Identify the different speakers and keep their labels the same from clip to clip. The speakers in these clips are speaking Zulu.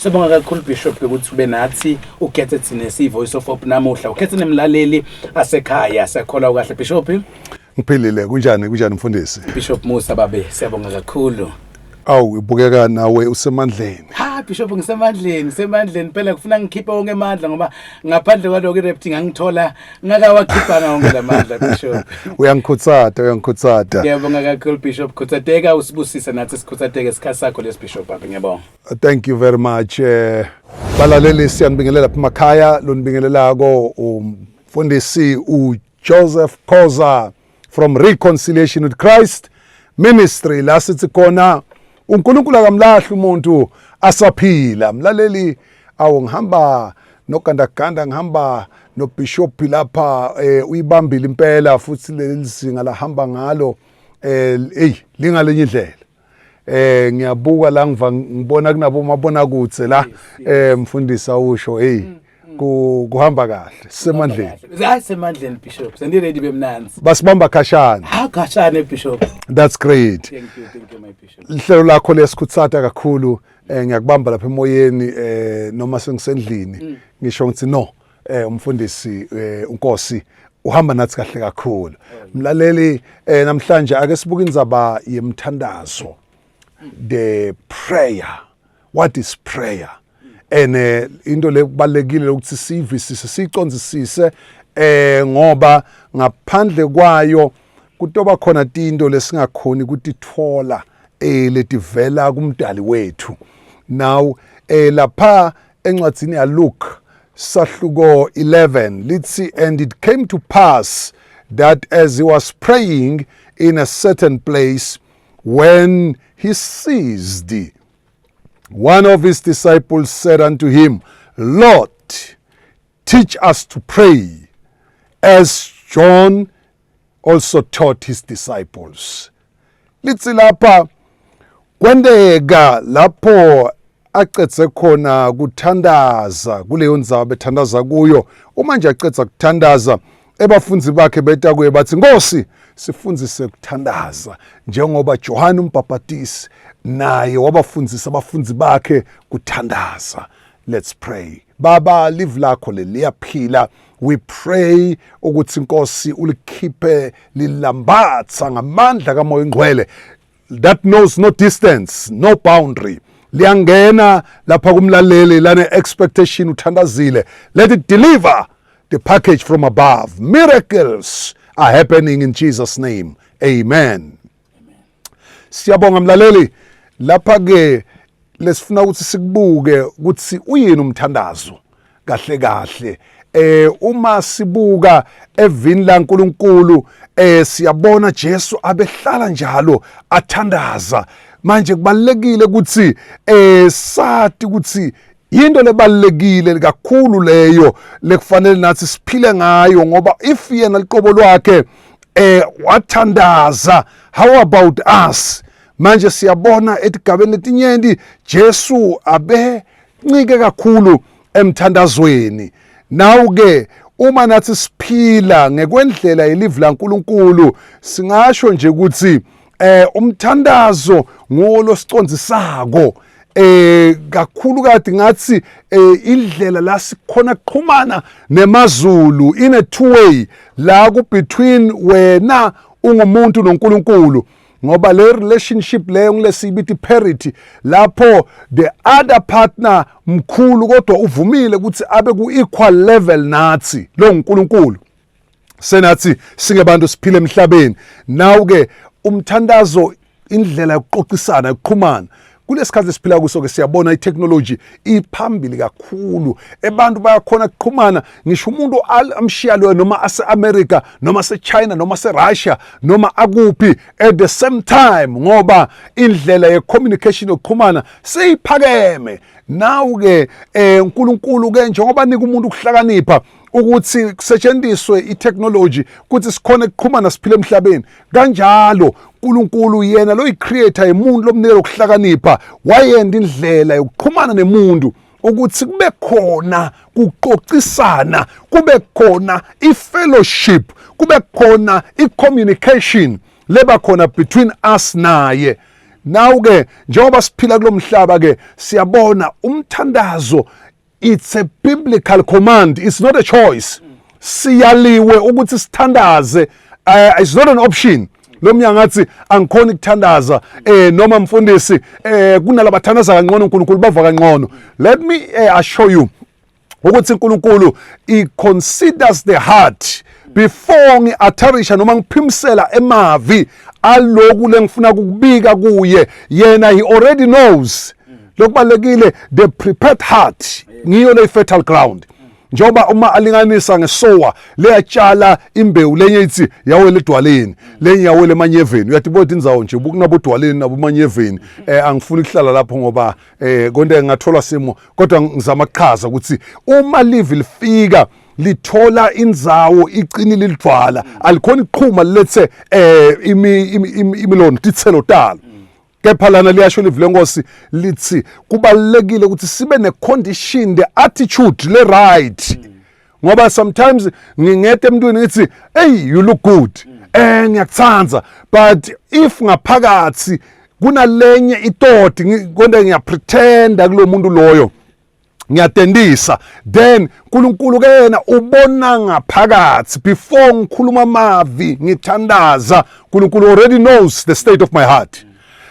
Speaker 1: Sibonga kakhulu Bishop ukuthi ube nathi ukhethe thina sivoice of hope namuhla. Ukhethe nemlaleli asekhaya sekhola kahle Bishop.
Speaker 2: Ngiphilile kunjani mfundisi?
Speaker 1: Bishop Musa babe siyabonga kakhulu.
Speaker 2: Awu ubukeka nawe usemandleni.
Speaker 1: Bishop ngisemandleni phela kufuna ngikhiphe wonke amandla ngoba ngaphandle kwaloko irepting ngangithola ngakawakhiphanga wonke lamandla Bishop.
Speaker 2: Uyangikhutsata.
Speaker 1: Ngiyabonga kakhulu Bishop. Khuthateka usibusise nathi sikhuthateke isikhathi sakho lesi Bishop babe ngiyabonga.
Speaker 2: Thank you very much. Balaleli siyanibingelela lapha emakhaya lonibingelelako umfundisi uJoseph Khoza from Reconciliation with Christ Ministry la sithi khona uNkulunkulu akamlahli umuntu asaphila. Mlaleli awu ngihamba nogandaganda ngihamba no Bishop lapha uyibambile impela futhi lelizinga lahamba ngalo lingalenye indlela. Ngiyabuka la ngibona kunabo mabona kutse la mfundisa usho kuhamba kahle semandleni.
Speaker 1: Semandleni Bishop. Sendi ready bemnanzi.
Speaker 2: Basibamba khashana.
Speaker 1: Khashana Bishop.
Speaker 2: That's great.
Speaker 1: Thank you my Bishop.
Speaker 2: Lihlelo lakho lesikhutsata kakhulu ngiyakubamba lapha emoyeni noma sengisendlini ngisho ngithi no umfundisi uNkosi uhamba nathi kahle kakhulu. Mlaleli namhlanje ake sibuke indzaba yemthandazo. The prayer. What is prayer? Into lekubalekile ukuthi sivisise sicondzisise ngoba ngaphandle kwayo kutoba khona tinto lesingakhoni ukutithola letivela kumdali wethu. Now lapha encwadzini ya Luke sahluko 11 lithi, and it came to pass that as he was praying in a certain place, when he ceased, one of his disciples said unto him, Lord, teach us to pray, as John also taught his disciples. Lithi lapha kwendeka lapho acedze khona kuthandaza kuleyo ndzaba bethandaza kuyo. Uma nje acedza kuthandaza ebafundzi bakhe beta kuye bathi, Nkosi sifundzise kuthandaza njengoba Johana umbhaphatisi naye wabafundzisa abafundzi bakhe kuthandaza. Let's pray. Baba, live lakho liyaphila. We pray ukuthi Nkosi ulikhiphe lilambatha ngamandla kaMoya oNgcwele that knows no distance, no boundary. Liyangena lapha kumlaleli lane expectation uthandazile. Let it deliver the package from above. Miracles are happening in Jesus' name. Amen. Siyabonga mlaleli. Lapha ke lesifuna ukuthi sikubuke ukuthi uyini umthandazo kahle kahle. Uma sibuka evini laNkulunkulu siyabona Jesu abehlala njalo athandaza. Manje kubalekile ukuthi sathi ukuthi into lebalekile kakhulu leyo lekufanele nathi siphile ngayo ngoba if yena liqobo lwakhe wathandaza, how about us? Manje siyabona etigabeni letinyenti Jesu abe ncike kakhulu emthandazweni. Now ke uma nathi siphila ngekwendlela yelive laNkulunkulu singasho nje ukuthi umthandazo ngolo sicondzisako kakhulu kade ngathi indlela la sikhona kuxhumana nemazulu in a two way la ku between wena ungumuntu noNkulunkulu. Ngoba le relationship leyo ngilesibithi parity lapho the other partner mkhulu kodwa uvumile ukuthi abe ku equal level nathi lo uNkulunkulu senathi singebantu siphile emhlabeni. Now ke umthandazo indlela yokuxoxisana yokuxhumana kulesikhathi siphila kuso ke siyabona itechnology iphambili kakhulu. Abantu bayakhona ukuxhumana ngisho umuntu amshiyalo noma ase-America noma ase-China noma ase-Russia noma akuphi at the same time ngoba indlela ye-communication yokuxhumana seyiphakeme. Now ke uNkulunkulu ke njengoba nika umuntu ukuhlakanipha ukuthi kusetshenziswe itechnology ukuthi sikhona ukuxhumana siphile emhlabeni, kanjalo uNkulunkulu yena lo creator yemuntu lomnikelo ukuhlakanipha wayenda indlela yokuxhumana nemuntu ukuthi kube khona ukuxoxisana, kube khona i-fellowship, kube khona i-communication leba khona between us naye. Now ke njengoba siphila kulomhlaba ke siyabona umthandazo, it's a biblical command, it's not a choice. Siyaliwe ukuthi sithandaze, it's not an option. Lo myanga athi angikhona ukuthandaza noma mfundisi kunalabathandaza kangcono uNkulunkulu bava kangcono. Let me assure you ukuthi uNkulunkulu he considers the heart before ngiatharisha noma ngiphimisela emavi aloku lengifuna ukubika kuye. Yena he already knows. Lokubalekile the prepared heart ngiyo le fertile ground. Njoba uma alinganisa ngesowa leyatshala imbewu lenye ithi yawele edwaleni lenye yawele emanyeveni. Uyatibona indzawo nje ubukunabo edwaleni nabo emanyeveni. Angifuni ukuhlala lapho ngoba konke ngathola simo, kodwa ngizama ukuchaza ukuthi uma live lifika lithola indzawo iqinile lidvala alikhona iqhuma lethe imilono titselo tala. Kepha lana liyasho livule Nkosi lithi kubalekile ukuthi sibe ne condition, the attitude le right. Ngoba sometimes ngingete emntwini ngithi hey you look good ngiyakuthanza, but if ngaphakathi kunalenye itoti konke ngiyapretenda kulo muntu loyo ngiyatendisa, then uNkulunkulu ke yena ubona ngaphakathi. Before ngikhuluma amavi ngithandaza, uNkulunkulu already knows the state of my heart.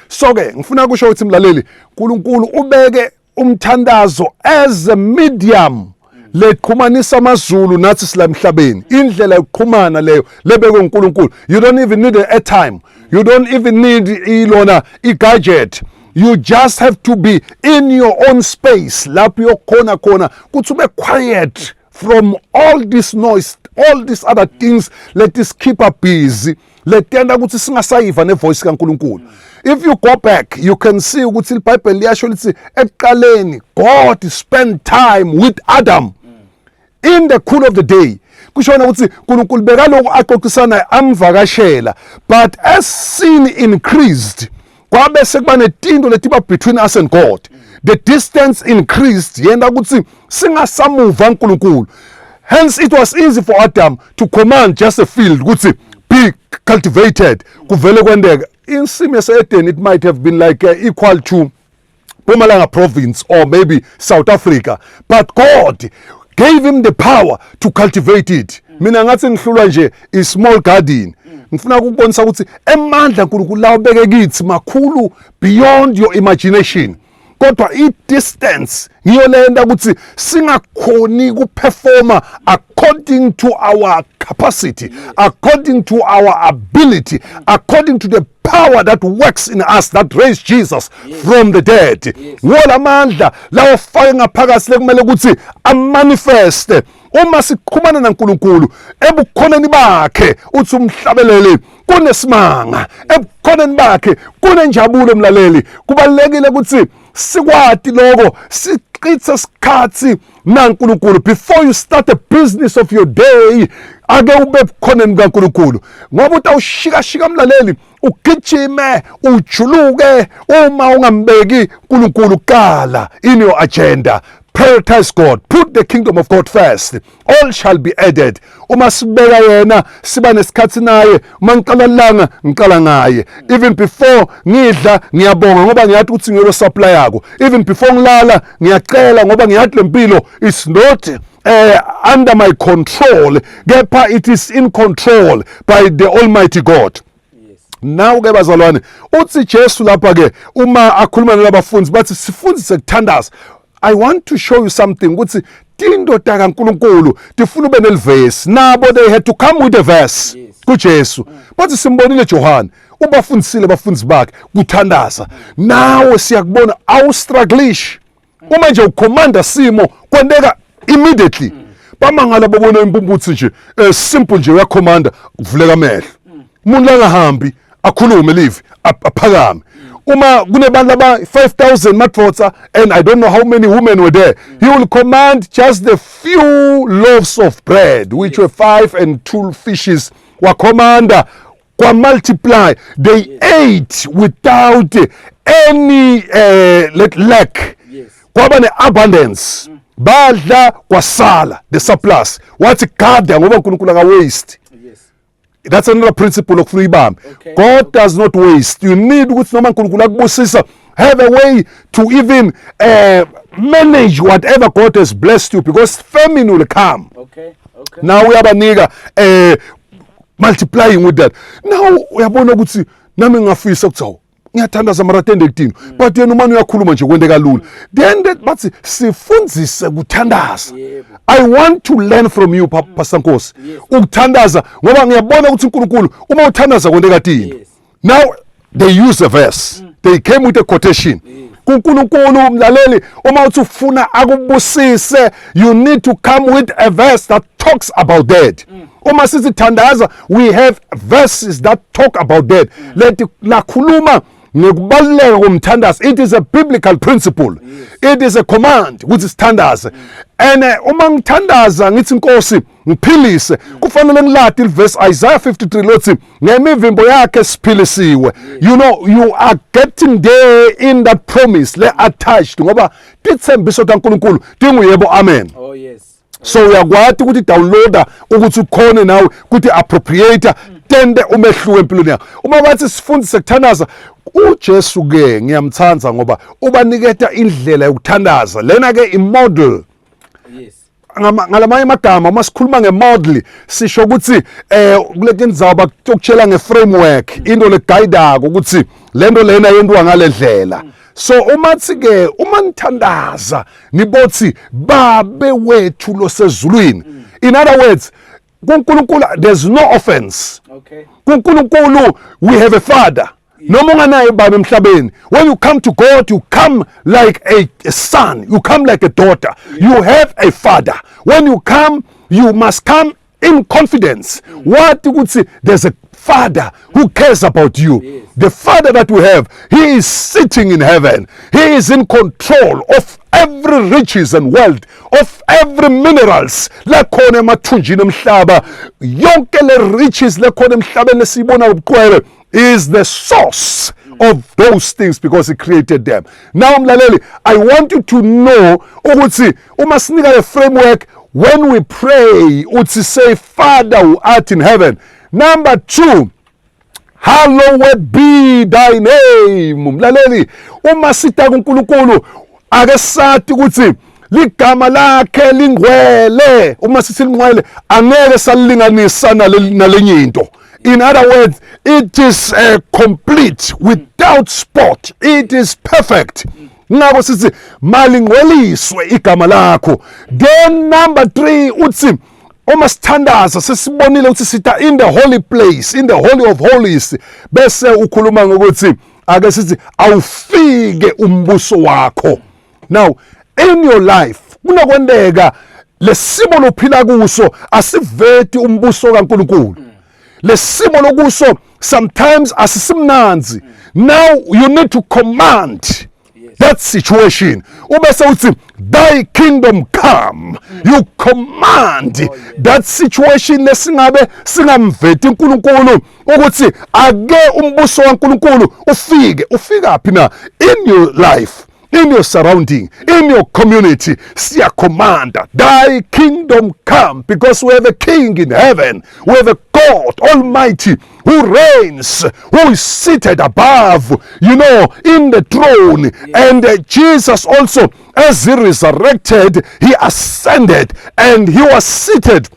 Speaker 2: So ke ngifuna kusho ukuthi mlaleli, uNkulunkulu ubeke umthandazo as a medium leqhumanisa amazulu nathi sila emhlabeni. Indlela yokuqhumana leyo lebeke uNkulunkulu. You don't even need a airtime, you don't even need ilona i-gadget. You just have to be in your own space lapho yokhona khona kuthi ube quiet from all this noise, all these other things. Let us keep us busy. Letenda ukuthi singasayiva ne voice kaNkulunkulu. If you go back, you can see ukuthi iBhayibheli liyasho lithi ekuqaleni God spent time with Adam in the cool of the day. Kushona ukuthi uNkulunkulu bekaloku axoxisana amvakashela, but as sin increased kwabe sekuba netinto letiba between us and God. The distance increased, yenda ukuthi singasamuva uNkulunkulu. Hence it was easy for Adam to command just a field ukuthi be cultivated. Kuvele kwendeka insimi yase-Eden, it might have been like equal to Mpumalanga province or maybe South Africa, but God gave him the power to cultivate it. Mina ngathi ngihlulwa nje a small garden. Ngifuna ukubonisa ukuthi emandla uNkulunkulu lawo beke kithi makhulu beyond your imagination. Kodwa i-distance ngiyo lenta ukuthi singakhoni ukuperforma according to our capacity, according to our ability, according to the power that works in us that raised Jesus from the dead. Ngola mandla lawo faka ngaphakathi lekumele ukuthi amanifeste. Uma siqhumana naNkulunkulu ebukhoneni bakhe uthi umhlabelele kunesimanga, ebukhoneni bakhe kunenjabulo mlaleli. Kubalekile ukuthi sikwati lokho siqitse isikhathi naNkulunkulu. Before you start a business of your day, ake ube bukhoneni kaNkulunkulu, ngoba utawushika mlaleli ugijime ujuluke uma ungambeki uNkulunkulu kala in your agenda. Prioritize God. Put the kingdom of God first. All shall be added. Uma sibeka yena siba nesikhathi naye, uma ngiqala langa ngiqala ngaye. Even before ngidla ngiyabonga ngoba ngiyathi ukuthi ngiyelo supply yakho. Even before ngilala ngiyacela ngoba ngiyathi lempilo is not under my control. Kepha it is in control by the Almighty God. Now ke bazalwane, uthi Jesu lapha ke uma akhuluma nalabafundi bathi sifundise ukuthandaza. I want to show you something ukuthi tindoda kaNkulunkulu tifuna ube nelverse. Nabo they had to come with a verse kuJesu. Bathi simbonile John ubafundisile abafundisi bakhe kuthandaza. Nawe siyakubona awustruggleish. Uma nje ucommanda simo kwendeka immediately. Bamangala babona impumputsi nje simple nje uyacommanda kuvuleka amehlo. Umuntu langahambi akhulume live aphakame. Uma kunebantu aba 5,000 matrotsa and I don't know how many women were there, he will command just the few loaves of bread, which were 5 and 2 fishes, were commander kwa multiply. They ate without any lack. Kwaba ne abundance. Badla kwasala, the surplus. Wathi gada ngoba uNkulunkulu aka waste. That's another principle of freedom.
Speaker 1: Okay.
Speaker 2: God does not waste. You need ukuthi noma uNkulunkulu akubusisa, have a way to even manage whatever God has blessed you, because famine will come.
Speaker 1: Okay.
Speaker 2: Now uyabanika multiplying with that. Now uyabona ukuthi nami ngafisa ukuthi ngiyathandaza mara tende kudini, but yena uma uyakhuluma nje kwendeka lula. Then bathi sifundzise kuthandaza. I want to learn from you, Pastor Nkosi. Ukuthandaza ngoba ngiyabona ukuthi uNkulunkulu uma uthandaza kwendeka kudini. Now they use a verse. They came with a quotation. kuNkulunkulu mlaleli, uma uthi ufuna akubusise, you need to come with a verse that talks about that. Uma sithi thandaza, we have verses that talk about that. Lethi lakhuluma ngekubaluleka komthandazo. It is a biblical principle. It is a command which is thandaza. And uma ngithandaza ngithi Nkosi ngiphilise, kufanele ngilade iverse Isaiah 53 lothi ngemivimbo yakhe siphilisiwe. You know, you are getting there in that promise le attached ngoba tithembiso kaNkulunkulu tinguyebo amen.
Speaker 1: Oh yes.
Speaker 2: So uyakwati ukuthi downloader ukuthi ukhone nawe ukuthi appropriate tende umehluko empilweni yakho. Uma bathi sifundise kuthandaza, uJesu ke ngiyamthanda ngoba ubaniketa indlela yokuthandaza. Lena ke imodel.
Speaker 1: Yes.
Speaker 2: Ngalamanye amagama uma sikhuluma ngemodel sisho ukuthi kuleti ndzawo bakutshela ngeframework, into leguidako ukuthi lento lena yentwa ngalendlela. So umathi ke uma nithandaza nibothi babe wethu losezulwini. In other words, kuNkulunkulu there's no offense.
Speaker 1: Okay.
Speaker 2: kuNkulunkulu we have a father. Noma unganaye baba emhlabeni. When you come to God, you come like a son, you come like a daughter. You have a father. When you come, you must come in confidence. What ukuthi there's a father who cares about you.
Speaker 1: Yes.
Speaker 2: The father that we have, he is sitting in heaven. He is in control of every riches and wealth, of every minerals. Lakhona emathunjini emhlaba, yonke le riches lakhona emhlabeni lesibona ubuqwele is the source of those things because he created them. Now mlaleli, I want you to know ukuthi uma sinika le framework, when we pray uthi say Father who art in heaven. Number 2, hallowed be thy name. Mlaleli, uma sita kuNkulunkulu ake sathi ukuthi ligama lakhe lingcwele. Uma sithi lingcwele angeke salilinganisa nalenye into. In other words, it is complete, without spot. It is perfect. Ngako sithi malingcweliswe igama lakho. Then number 3 uthi uma sithandaza sesibonile ukuthi sita in the holy place, in the holy of holies, bese ukhuluma ngokuthi ake sithi awufike umbuso wakho. Now in your life kunokwendeka lesimo lophila kuso asiveti umbuso kaNkulunkulu. Lesimo lokuso sometimes asisimnanzi. Now you need to command that situation. Ubese uthi thy kingdom come. You command that situation lesingabe singamveti uNkulunkulu ukuthi ake umbuso kaNkulunkulu ufike. Ufika phi na in your life, in your surrounding, in your community? Siya commander, thy kingdom come, because we have a king in heaven. We have a God Almighty who reigns, who is seated above, you know, in the throne. And Jesus also, as he resurrected, he ascended and he was seated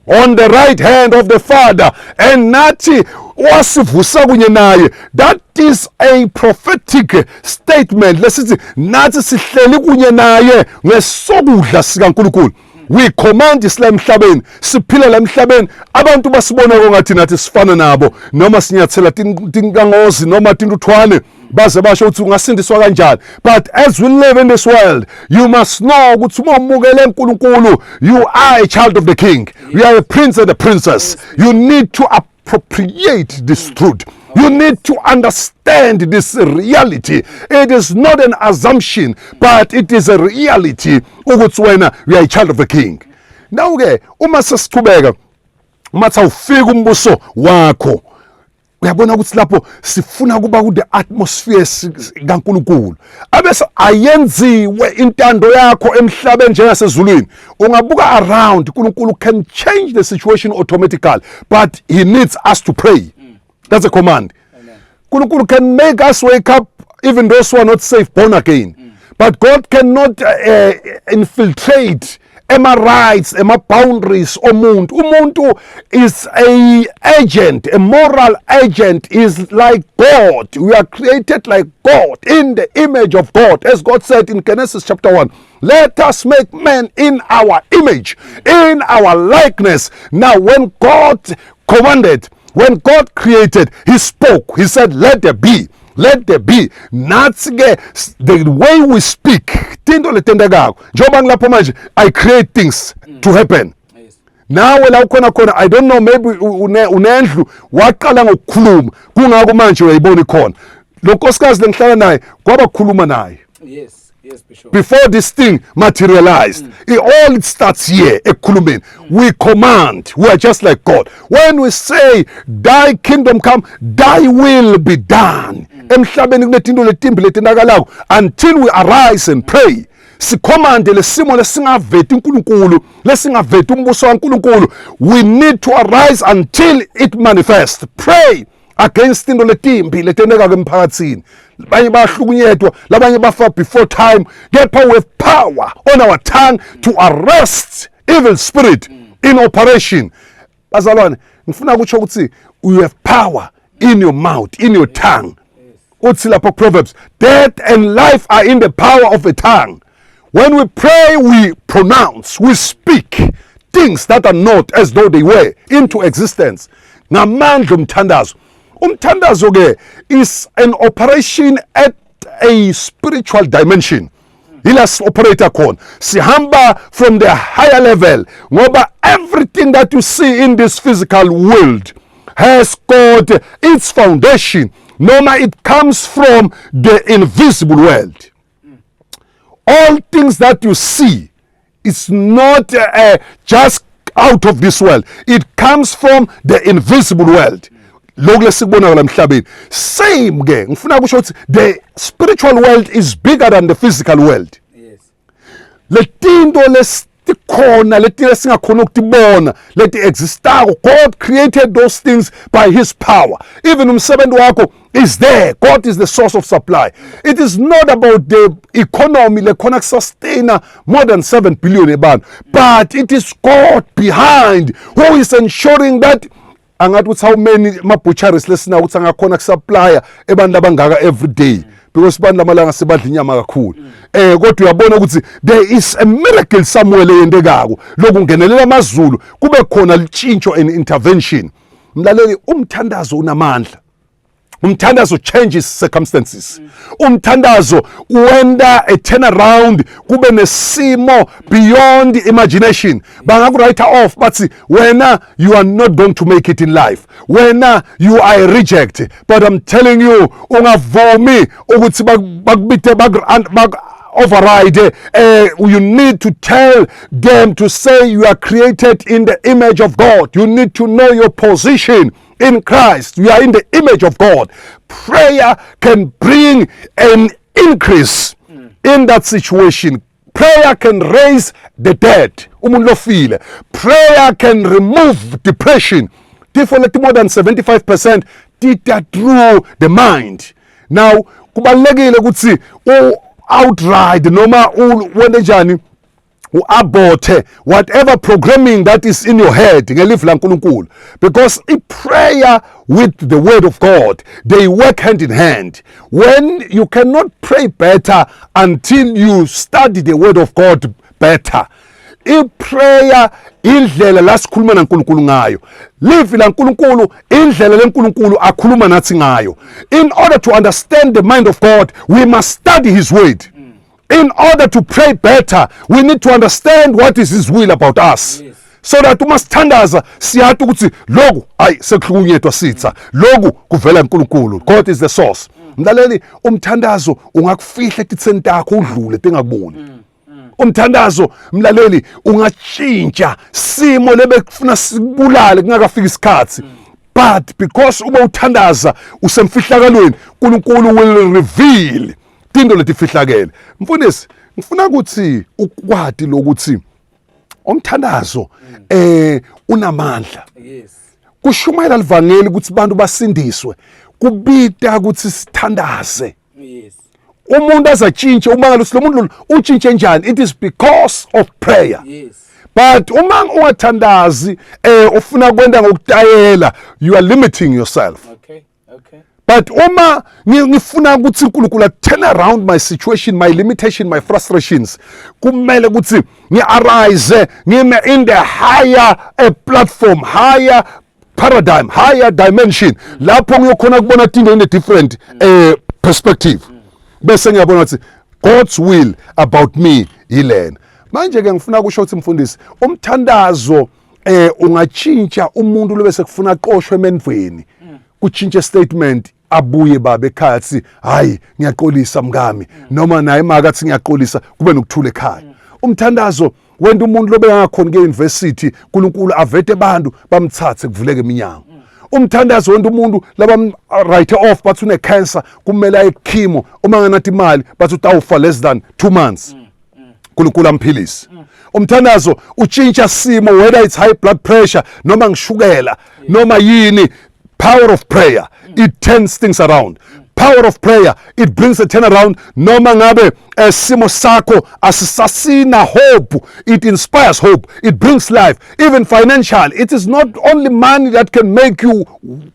Speaker 2: on the right hand of the Father, and nathi wasivusa kunye naye. That is a prophetic statement. Lesithi nathi sihleli kunye naye ngesokudla sikaNkulunkulu. We command isla emhlabeni, siphila la emhlabeni, abantu basibona ngathi nathi sifana nabo, noma sinyathela tinkangozi noma tintuthwane, baze basho ukuthi ungasindiswa kanjani. But as we live in this world, you must know ukuthi uma umukele uNkulunkulu, you are a child of the king. You are a prince and a princess. You need to appropriate this truth. You need to understand this reality. It is not an assumption, but it is a reality. Ukuthi wena we are a child of the king. Now ke uma sesiqhubeka, uma sawufika umbuso wakho, uyabona ukuthi lapho sifuna kuba ku the atmosphere kaNkulunkulu abese ayenziwe intando yakho emhlabeni njengasezulwini. Ungabuka around, uNkulunkulu can change the situation automatically, but he needs us to pray. That's a command. uNkulunkulu can make us wake up even those who are not saved, born again. But God cannot infiltrate rights, boundaries omuntu. Umuntu is a agent, a moral agent, is like God. We are created like God, in the image of God. As God said in Genesis chapter 1, let us make man in our image, in our likeness. Now when God commanded, when God created, he spoke, he said, let there be. Let there be. The way we speak, I create things to happen. Now I don't know, maybe unendlu waqala ngokukhuluma kungako manje uyayibona ikhona. Lo nkosikazi lengihlala naye kwaba khuluma naye.
Speaker 1: Yes. Yes, Bishop.
Speaker 2: Before this thing materialized, it starts here. We command. We are just like God. When we say, thy kingdom come, thy will be done. Until we arise and pray. We need to arise until it manifests. Pray against into letimbi letendeka emphakathini. Labanye bahlukunyedwa, labanye bafa before time. Get power with power on our tongue to arrest evil spirit in operation. Bazalwane, ngifuna ukutsho ukuthi you have power in your mouth, in your tongue. Uthi lapho Proverbs, death and life are in the power of the tongue. When we pray, we pronounce, we speak things that are not as though they were into existence. Ngamandla umthandazo. Umthandazo ke is an operation at a spiritual dimension. Ilas operator khona. Sihamba from the higher level. Ngoba everything that you see in this physical world has got its foundation. Noma it comes from the invisible world. All things that you see is not just out of this world. It comes from the invisible world. Same ke ngifuna kusho ukuthi the spiritual world is bigger than the physical world.
Speaker 1: Yes.
Speaker 2: Letinto lesikhona leti singakhona ukutibona leti existako, God created those things by his power. Even umsebenzi wakho is there. God is the source of supply. It is not about the economy lekhona sustain more than 7 billion eban, but it is God behind who is ensuring that angathi how many butcheries lesina ukuthi angakhona kusupplier ebantu abangaka every day, because abantu lamalanga sebadla inyama kakhulu. Kodwa uyabona ukuthi there is a miracle somewhere leyendekako lokungenelela amazulu kube khona litshintsho and intervention. Mlaleli, umthandazo unamandla. Umthandazo changes circumstances. Umthandazo wenda a turnaround kube nesimo beyond imagination. Bangakurayitha off bathi wena you are not going to make it in life. Wena you are a reject. But I'm telling you, ungavumi ukuthi bakubithe override. You need to tell them to say you are created in the image of God. You need to know your position in Christ. We are in the image of God. Prayer can bring an increase in that situation. Prayer can raise the dead. Prayer can remove depression. Definitely more than 75% did that through the mind. Now, kubalulekile ukuthi outright noma wenenjani uaborte whatever programming that is in your head ngelizwi laNkulunkulu, because in prayer with the word of God they work hand in hand. When you cannot pray better until you study the word of God better. Prayer indlela la sikhuluma naNkulunkulu ngayo, live laNkulunkulu indlela leNkulunkulu akhuluma nathi ngayo. In order to understand the mind of God, we must study his word. In order to pray better, we need to understand what is his will about us. Yes. So that umasithandaza siyathi ukuthi loku sekuhlukunyetwa sitha, loku kuvela eNkulunkulu. God is the source. Mlaleli, umthandazo ungakufihla etitheni takho udlule bengakuboni. Umthandazo mlaleli ungatshintsha simo lebekufuna sibulale kungakafika isikhathi. but because uma uthandaza usemfihlakalweni uNkulunkulu will reveal into letifihlakele. Mfundisi, ngifuna ukuthi ukwadi lokuthi umthandazo unamandla.
Speaker 1: Yes.
Speaker 2: Kushumayela livangeli ukuthi abantu basindiswe, kubita ukuthi sithandaze.
Speaker 1: Yes.
Speaker 2: Umuntu azatshintshe umangalo lo muntu utshintshe njani, it is because of prayer.
Speaker 1: Yes.
Speaker 2: But uma ungathandazi ufuna kwenda ngokutayela, you are limiting yourself.
Speaker 1: Okay. Okay.
Speaker 2: But uma ngifuna ukuthi uNkulunkulu turn around my situation, my limitation, my frustrations, kumele ukuthi ngi-arise ngime in the higher platform, higher paradigm, higher dimension, lapho ngiyokhona kubona into in a different perspective. Bese ngiyabona ukuthi God's will about me yilena. Manje ke ngifuna kusho ukuthi mfundisi, umthandazo ungatshintsha umuntu lobe sekufuna aqoshwe emendweni, kutshintshe statement abuye baba ekhaya athi hayi ngiyaqolisa mngami, noma naye makathi ngiyaqolisa kube nokuthula ekhaya. Umthandazo wenda umuntu lobe engakhona ke-university uNkulunkulu avete abantu bamthathe kuvuleke iminyango. Umthandazo wenda umuntu laba write off bathi une cancer kumele aye chemo, uma nganathi imali bathi utawufa less than 2 months. uNkulunkulu amphilise. Umthandazo utshintsha simo, whether it's high blood pressure noma ngishukela noma yini. Power of prayer, it turns things around. Power of prayer, it brings a turnaround. Noma ngabe simo sakho asisasina hope, it inspires hope, it brings life. Even financial, it is not only money that can make you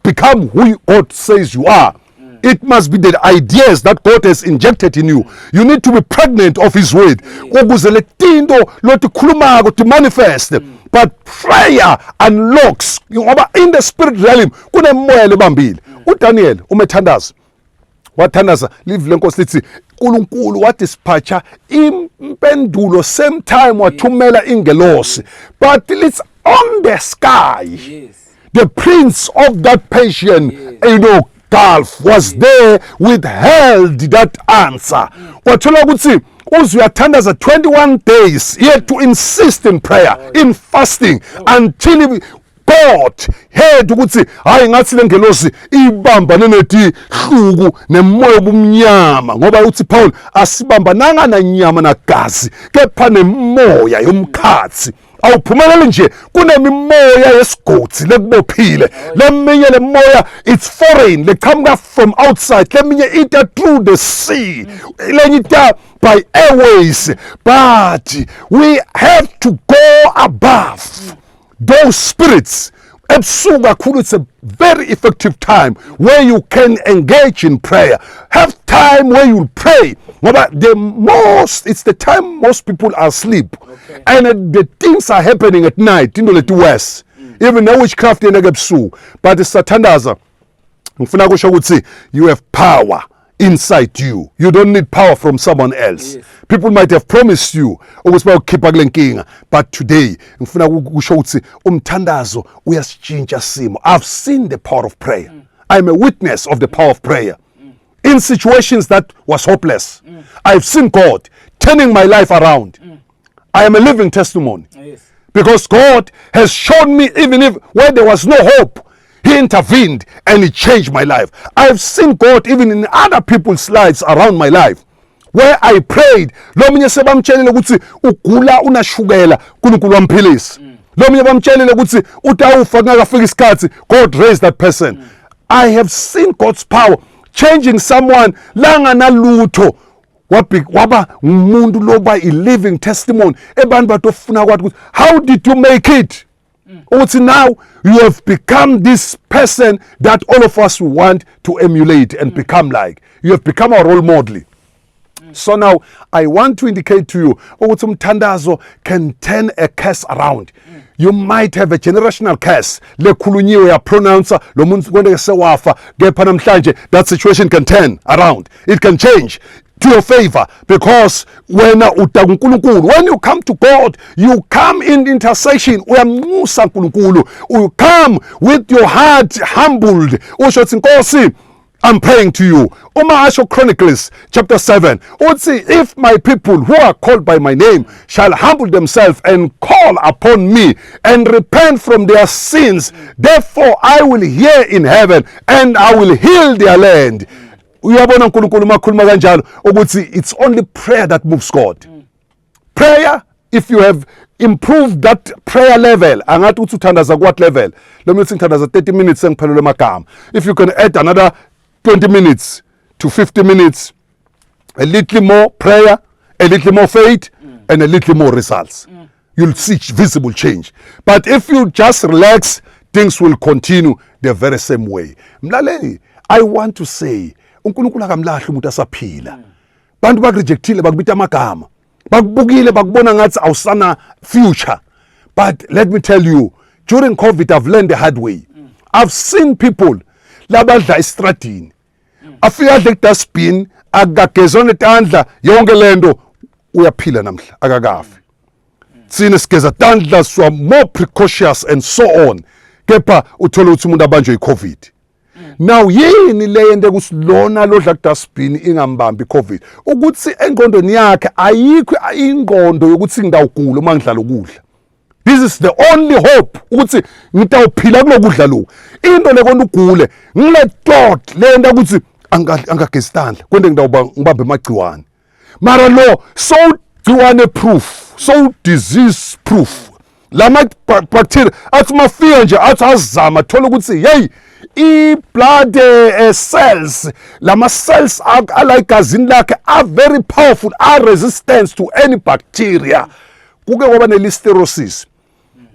Speaker 2: become who God says you are. It must be the ideas that God has injected in you. You need to be pregnant of His word. Ukuze le tinto loti khulumako to manifest. But prayer unlocks. Ngoba in the spirit realm kunemoya lebambile. uDaniel umethandaza. Wathandaza live lenkosi lithi uNkulunkulu wathi siphatsha impendulo same time wathumela ingelosi. But it's on the sky.
Speaker 1: Yes.
Speaker 2: The prince of that Persian, Gulf was there, withheld that answer. Wathola ukuthi uzuyathandaza 21 days, yet to insist in prayer, in fasting, until God heard ukuthi hayi ngathi lengelosi ibambane nethi hluku nemoya obumnyama, ngoba uthi Paul asibambananga na nyama na gazi kepha nemoya yomkhathi. Awuphumelele nje kunemimoya yesigodi lekubophile. Leminye lemoya it's foreign, leqhamuka from outside. Leminye ita through the sea, lenye ita by airways. But we have to go above those spirits. Ebusuku kakhulu, it's a very effective time where you can engage in prayer. Have time where you pray. It's the time most people are asleep.
Speaker 1: Okay.
Speaker 2: And the things are happening at night, west. Even though witchcraft in ebusuku. But the sathandaza, ngifuna kusho ukuthi you have power inside you. You don't need power from someone else.
Speaker 1: Yes.
Speaker 2: People might have promised you ukuthi bawukhipha kule nkinga, but today ngifuna kusho ukuthi umthandazo uyasitshintsha simo. I've seen the power of prayer. I'm a witness of the power of prayer. In situations that was hopeless, I've seen God turning my life around. I am a living testimony.
Speaker 1: Yes.
Speaker 2: Because God has shown me, even if where there was no hope, He intervened and He changed my life. I've seen God even in other people's lives around my life. Where I prayed, lo minye sebamtshelile ukuthi ugula unashukela uNkulunkulu wamphilisa. Lo minye bamtshelile ukuthi utawufa kungakafika isikhathi, God raised that person. I have seen God's power changing someone langana lutho waba umuntu loba a living testimony. Ebantu batofuna kwathi how did you make it? Now you have become this person that all of us want to emulate and become like. You have become a role model. So now I want to indicate to you ukuthi umthandazo can turn a curse around. You might have a generational curse lekhulunyiwe ya pronouncer lo muntu kwende sewafa kepha namhlanje that situation can turn around. It can change to your favor, because when you come to God, you come in intercession. You come with your heart humbled. I'm praying to you. Asho Chronicles chapter 7. Uthi, if my people who are called by my name shall humble themselves and call upon me and repent from their sins, therefore I will hear in heaven and I will heal their land. Uyabona uNkulunkulu makhuluma kanjalo ukuthi it's only prayer that moves God. Prayer, if you have improved that prayer level, angathi uthi uthandaza what level? Let me think uthandaza 30 minutes sengiphelele amagama. If you can add another 20 minutes to 50 minutes, a little more prayer, a little more faith, and a little more results. You'll see visible change. But if you just relax, things will continue the very same way. Mlaleli, I want to say, uNkulunkulu akamlahli umuntu asaphila. Bantu bakurejectile bakubita amagama. Bakubukile bakubona ngathi awusana future. But let me tell you, during COVID I've learned the hard way. I've seen people labadla estradini. Afika adle dustbin, akagezona tandla yonke lento uyaphila namhla akakafi. Sine sigeza tandla so more precautious and so on. Kepha uthola ukuthi umuntu abanjwe iCovid. Now yini leyende kusilona lodla dustbin ingambambi iCovid ukuthi engqondweni yakhe ayikho ingqondo yokuthi ngidawugula uma ngidlala ukudla. This is the only hope ukuthi ngitawuphila kulokudla lo. Into lekona ugule ngile thought lento ukuthi angagezi tandla kwende ngibambe amagciwane. Mara lo so gciwane proof, so disease proof. Lama bacteria athi mafika nje athi azama thola ukuthi hey blood cells, lama cells ala igazini lakhe are very powerful, are resistant to any bacteria. Kuke kwaba ne-listeriosis.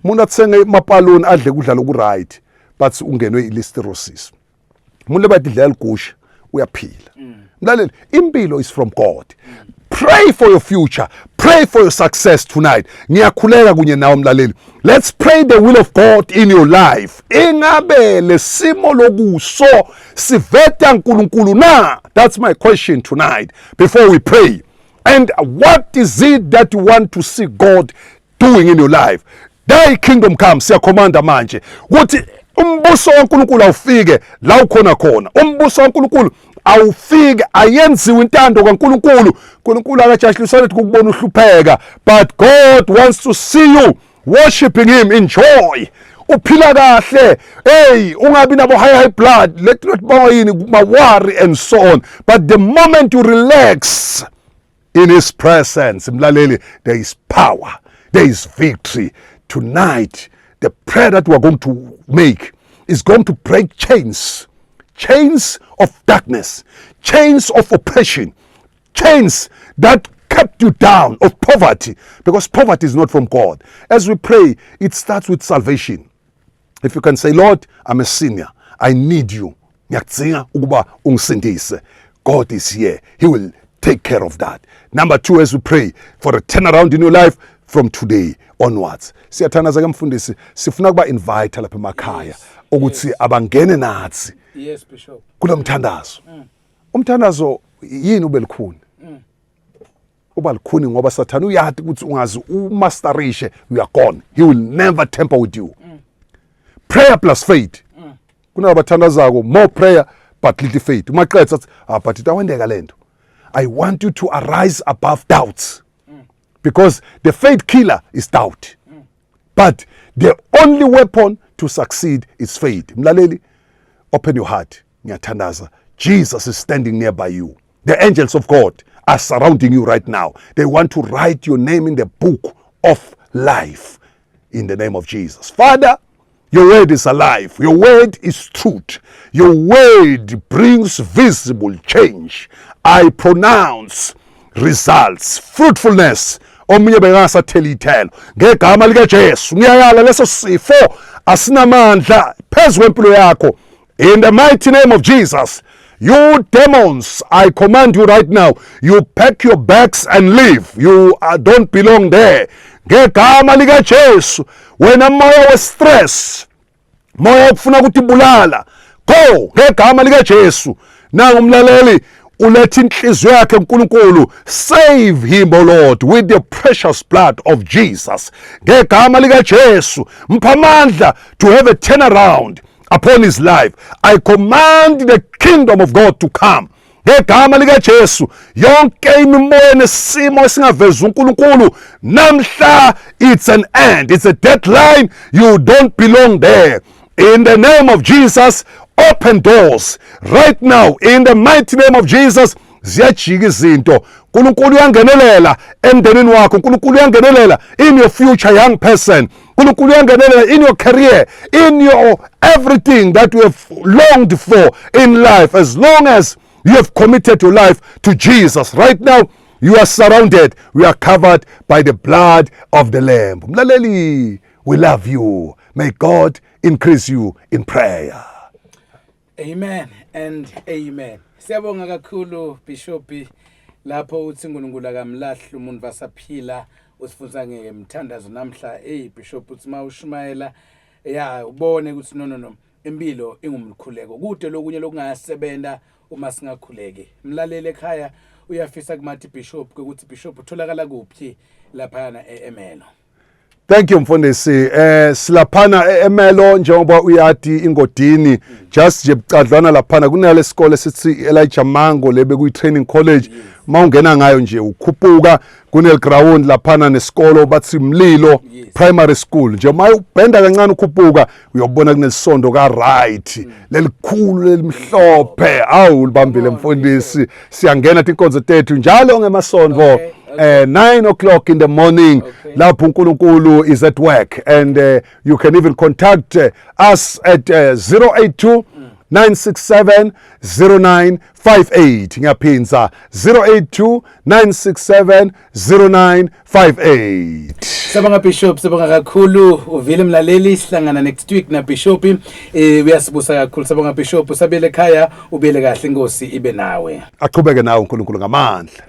Speaker 2: Umuntu athenge mapaloni adle kudla loku right, but ungenwe i-listeriosis. Umuntu lebadidlela ligusha uyaphila. Mlaleli, impilo is from God. Pray for your future. Pray for your success tonight. Ngiyakhuleka kunye nawe mlaleli. Let's pray the will of God in your life. Ingabe lesimo lokuso siveta uNkulunkulu na? That's my question tonight before we pray. And what is it that you want to see God doing in your life? Thy kingdom come, siyakhomanda manje. Ukuthi umbuso kaNkulunkulu awufike la ukhona khona. Umbuso kaNkulunkulu awufike ayenziwe intando kaNkulunkulu. uNkulunkulu akajahlisana ukuthi ukubona uhlupheka, but God wants to see you worshiping him in joy. Uphila kahle, hey, ungabi nabo high blood, let not worry and so on. But the moment you relax in his presence, mlaleli, there is power, there is victory. Tonight, the prayer that we are going to make is going to break chains of darkness, chains of oppression, chains that kept you down, of poverty, because poverty is not from God. As we pray, it starts with salvation. If you can say, Lord, I'm a sinner, I need you. God is here. He will take care of that. Number two, as we pray for a turnaround in your life from today onwards. Siyathanaza ke mfundisi, sifuna kuba invite lapha emakhaya ukuthi abangene nathi.
Speaker 1: Yes, Bishop.
Speaker 2: Kulomthandazo. Umthandazo yini ubelikhuni? Uba likhuni ngoba Satan uyathi ukuthi ungazi umasterishe, you are gone. He will never tamper with you. Prayer plus faith. Kunabathandazako more prayer but little faith. Umaqedza athi but itawendeka lento. I want you to arise above doubts. Because the faith killer is doubt. But the only weapon to succeed is faith. Mlaleli, open your heart. Ngiyathandaza. Jesus is standing nearby you. The angels of God are surrounding you right now. They want to write your name in the book of life. In the name of Jesus. Father, your word is alive. Your word is truth. Your word brings visible change. I pronounce results, fruitfulness. Omunye bengasathela ithelo ngegama lika Jesu ngiyayala leso sifo asinamandla phezulu kwempilo yakho in the mighty name of Jesus. You demons, I command you right now, you pack your bags and leave. You don't belong there. Ngegama lika Jesu, wena moya we stress, moya ukufuna ukutibulala, go ngegama lika Jesu. Nangu mlaleli, uletha inhliziyo yakhe uNkulunkulu, save him, O Lord, with the precious blood of Jesus. Ngegama lika Jesu, mpha amandla to have a turnaround. upon his life. I command the kingdom of God to come. Ngegama likaJesu yonke imimoya nesimo esingaveza uNkulunkulu namhla, it's an end, it's a deadline. You don't belong there. In the name of Jesus, open doors right now. In the mighty name of Jesus, ziyajika izinto. uNkulunkulu uyangenelela emndenini wakho. uNkulunkulu uyangenelela in your future, young person. uNkulunkulu uyangenelela in your career, in your everything that you have longed for in life. As long as you have committed your life to Jesus, right now you are surrounded. We are covered by the blood of the Lamb. Mlaleli, we love you. May God increase you in prayer.
Speaker 1: Amen and amen. Siyabonga kakhulu Bishop lapho uthi uNkulunkulu akamlahli umuntu vasaphila usifunza ngemthandazo namhla. Bishop uthi mawushumayela ubone ukuthi no impilo ingumkhuleko kude lokunye lokungasebenza uma singakhuleki. Mlaleli ekhaya uyafisa kumathi Bishop ukuthi Bishop utholakala kuphi lapha eMelo.
Speaker 2: Thank you Mfundisi. Silaphana eMelo njengoba uyathi ingodini, just nje bucadlwana laphana kunale sikole sithi Elijah Mango lebe kuyi training college. Mawungena ngayo nje ukhuphuka kunel ground laphana nesikolo bathi Mlilo primary school. Nje mayubhenda kancane ukhuphuka uyobona kunelisondo ka right lelikhulu lelimhlophe. Awu libambile Mfundisi. Siyangena inkonzo tethu njalo ngemasondo 9 o'clock in the morning. Lapho uNkulunkulu is at work, and you can even contact us at 082 967 0958. Ngiyaphinza 082 967 0958.
Speaker 1: Sabanga Bishop, sabanga kakhulu uvile mlaleli sihlangana next week na Bishop. Uyasibusa kakhulu sabanga Bishop, sabele ekhaya ubele kahle inkosi ibe nawe.
Speaker 2: Aqhubeke nawe uNkulunkulu ngamandla.